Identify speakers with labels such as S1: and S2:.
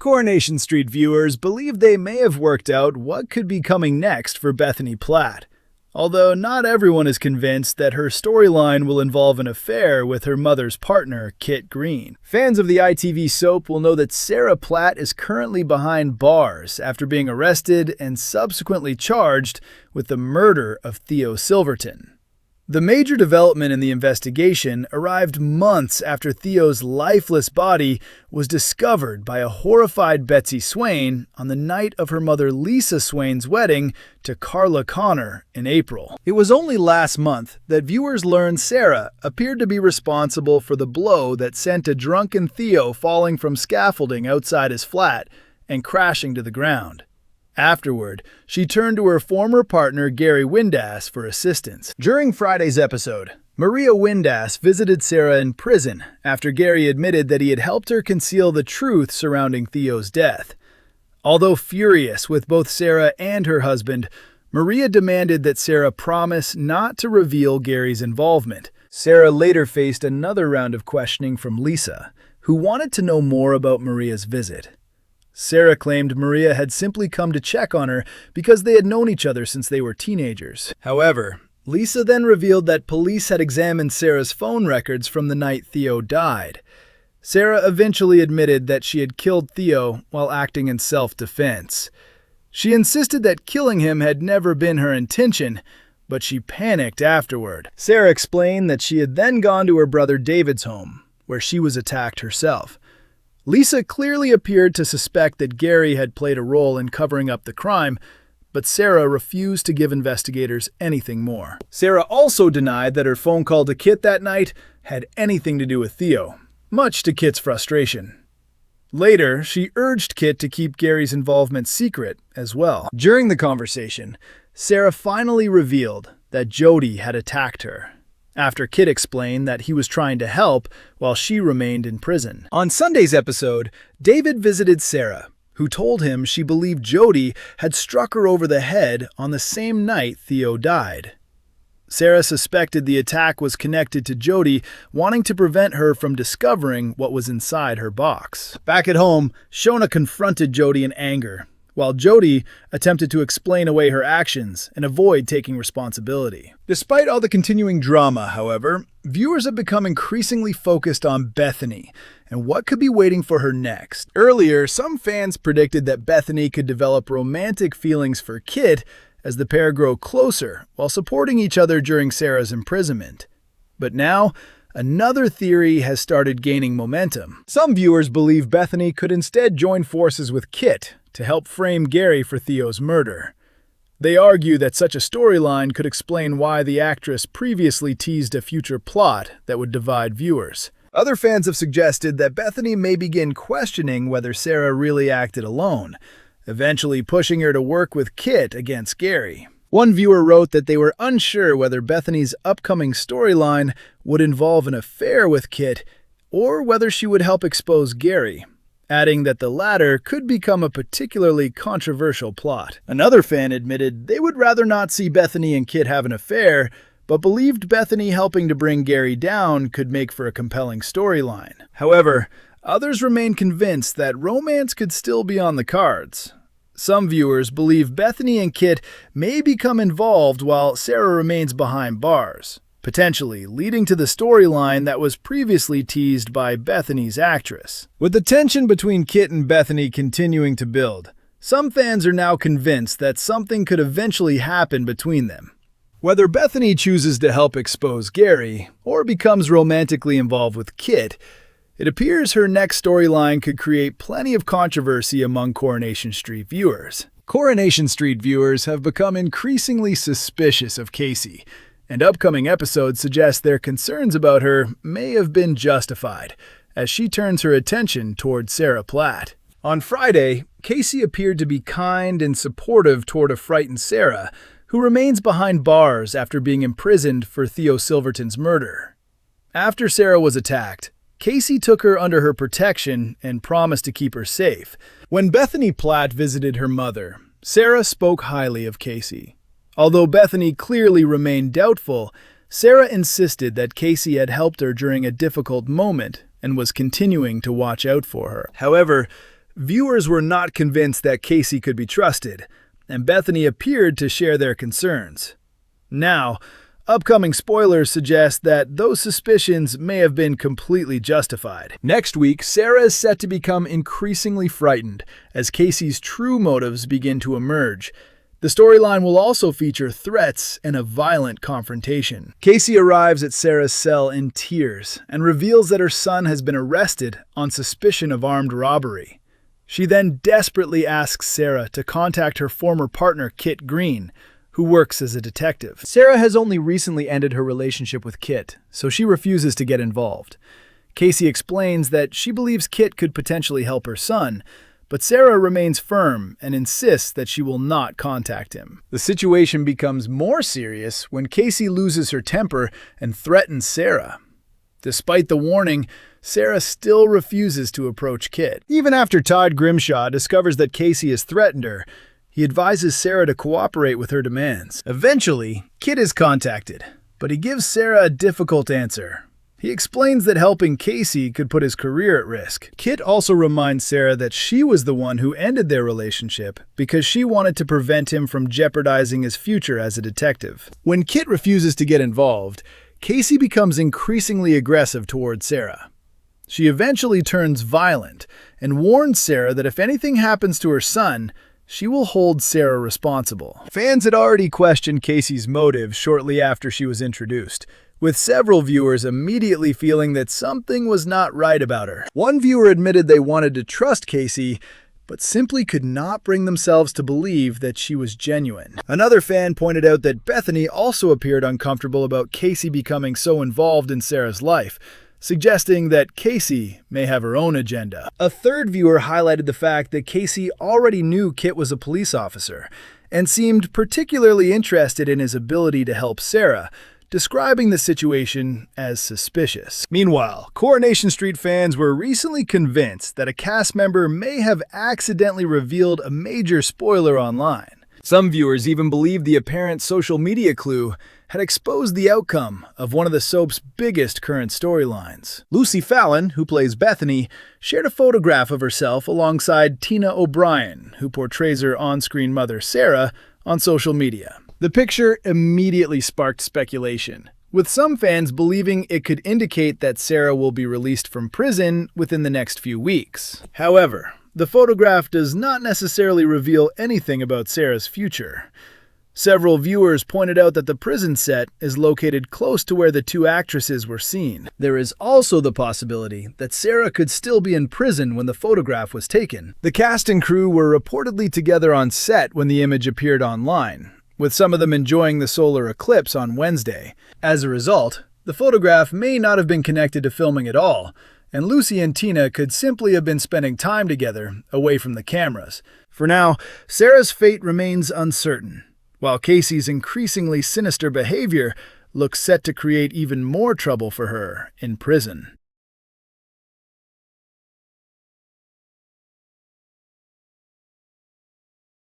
S1: Coronation Street viewers believe they may have worked out what could be coming next for Bethany Platt, although not everyone is convinced that her storyline will involve an affair with her mother's partner, Kit Green. Fans of the ITV soap will know that Sarah Platt is currently behind bars after being arrested and subsequently charged with the murder of Theo Silverton. The major development in the investigation arrived months after Theo's lifeless body was discovered by a horrified Betsy Swain on the night of her mother Lisa Swain's wedding to Carla Connor in April. It was only last month that viewers learned Sarah appeared to be responsible for the blow that sent a drunken Theo falling from scaffolding outside his flat and crashing to the ground. Afterward, she turned to her former partner Gary Windass for assistance. During Friday's episode, Maria Windass visited Sarah in prison after Gary admitted that he had helped her conceal the truth surrounding Theo's death. Although furious with both Sarah and her husband, Maria demanded that Sarah promise not to reveal Gary's involvement. Sarah later faced another round of questioning from Lisa, who wanted to know more about Maria's visit. Sarah claimed Maria had simply come to check on her because they had known each other since they were teenagers. However, Lisa then revealed that police had examined Sarah's phone records from the night Theo died. Sarah eventually admitted that she had killed Theo while acting in self-defense. She insisted that killing him had never been her intention, but she panicked afterward. Sarah explained that she had then gone to her brother David's home, where she was attacked herself. Lisa clearly appeared to suspect that Gary had played a role in covering up the crime, but Sarah refused to give investigators anything more. Sarah also denied that her phone call to Kit that night had anything to do with Theo, much to Kit's frustration. Later, she urged Kit to keep Gary's involvement secret as well. During the conversation, Sarah finally revealed that Jody had attacked her, after Kit explained that he was trying to help while she remained in prison. On Sunday's episode, David visited Sarah, who told him she believed Jody had struck her over the head on the same night Theo died. Sarah suspected the attack was connected to Jody wanting to prevent her from discovering what was inside her box. Back at home, Shona confronted Jody in anger, while Jody attempted to explain away her actions and avoid taking responsibility. Despite all the continuing drama, however, viewers have become increasingly focused on Bethany and what could be waiting for her next. Earlier, some fans predicted that Bethany could develop romantic feelings for Kit as the pair grow closer while supporting each other during Sarah's imprisonment. But now, another theory has started gaining momentum. Some viewers believe Bethany could instead join forces with Kit to help frame Gary for Theo's murder. They argue that such a storyline could explain why the actress previously teased a future plot that would divide viewers. Other fans have suggested that Bethany may begin questioning whether Sarah really acted alone, eventually pushing her to work with Kit against Gary. One viewer wrote that they were unsure whether Bethany's upcoming storyline would involve an affair with Kit or whether she would help expose Gary, adding that the latter could become a particularly controversial plot. Another fan admitted they would rather not see Bethany and Kit have an affair, but believed Bethany helping to bring Gary down could make for a compelling storyline. However, others remain convinced that romance could still be on the cards. Some viewers believe Bethany and Kit may become involved while Sarah remains behind bars, potentially leading to the storyline that was previously teased by Bethany's actress. With the tension between Kit and Bethany continuing to build, some fans are now convinced that something could eventually happen between them. Whether Bethany chooses to help expose Gary or becomes romantically involved with Kit, it appears her next storyline could create plenty of controversy among Coronation Street viewers. Coronation Street viewers have become increasingly suspicious of Casey, and upcoming episodes suggest their concerns about her may have been justified, as she turns her attention toward Sarah Platt. On Friday, Casey appeared to be kind and supportive toward a frightened Sarah, who remains behind bars after being imprisoned for Theo Silverton's murder. After Sarah was attacked, Casey took her under her protection and promised to keep her safe. When Bethany Platt visited her mother, Sarah spoke highly of Casey. Although Bethany clearly remained doubtful, Sarah insisted that Casey had helped her during a difficult moment and was continuing to watch out for her. However, Viewers were not convinced that Casey could be trusted, and Bethany appeared to share their concerns. Now, upcoming spoilers suggest that those suspicions may have been completely justified. Next week, Sarah is set to become increasingly frightened as Casey's true motives begin to emerge. The storyline will also feature threats and a violent confrontation. Casey arrives at Sarah's cell in tears and reveals that her son has been arrested on suspicion of armed robbery. She then desperately asks Sarah to contact her former partner, Kit Green, who works as a detective. Sarah has only recently ended her relationship with Kit, so she refuses to get involved. Casey explains that she believes Kit could potentially help her son, but Sarah remains firm and insists that she will not contact him. The situation becomes more serious when Casey loses her temper and threatens Sarah. Despite the warning, Sarah still refuses to approach Kit. Even after Todd Grimshaw discovers that Casey has threatened her, he advises Sarah to cooperate with her demands. Eventually, Kit is contacted, but he gives Sarah a difficult answer. He explains that helping Casey could put his career at risk. Kit also reminds Sarah that she was the one who ended their relationship because she wanted to prevent him from jeopardizing his future as a detective. When Kit refuses to get involved, Casey becomes increasingly aggressive towards Sarah. She eventually turns violent and warns Sarah that if anything happens to her son, she will hold Sarah responsible. Fans had already questioned Casey's motives shortly after she was introduced, with several viewers immediately feeling that something was not right about her. One viewer admitted they wanted to trust Casey, but simply could not bring themselves to believe that she was genuine. Another fan pointed out that Bethany also appeared uncomfortable about Casey becoming so involved in Sarah's life, suggesting that Casey may have her own agenda. A third viewer highlighted the fact that Casey already knew Kit was a police officer and seemed particularly interested in his ability to help Sarah, describing the situation as suspicious. Meanwhile, Coronation Street fans were recently convinced that a cast member may have accidentally revealed a major spoiler online. Some viewers even believed the apparent social media clue had exposed the outcome of one of the soap's biggest current storylines. Lucy Fallon, who plays Bethany, shared a photograph of herself alongside Tina O'Brien, who portrays her on-screen mother Sarah, on social media. The picture immediately sparked speculation, with some fans believing it could indicate that Sarah will be released from prison within the next few weeks. However, the photograph does not necessarily reveal anything about Sarah's future. Several viewers pointed out that the prison set is located close to where the two actresses were seen. There is also the possibility that Sarah could still be in prison when the photograph was taken. The cast and crew were reportedly together on set when the image appeared online, with some of them enjoying the solar eclipse on Wednesday. As a result, the photograph may not have been connected to filming at all, and Lucy and Tina could simply have been spending time together, away from the cameras. For now, Sarah's fate remains uncertain, while Casey's increasingly sinister behavior looks set to create even more trouble for her in prison.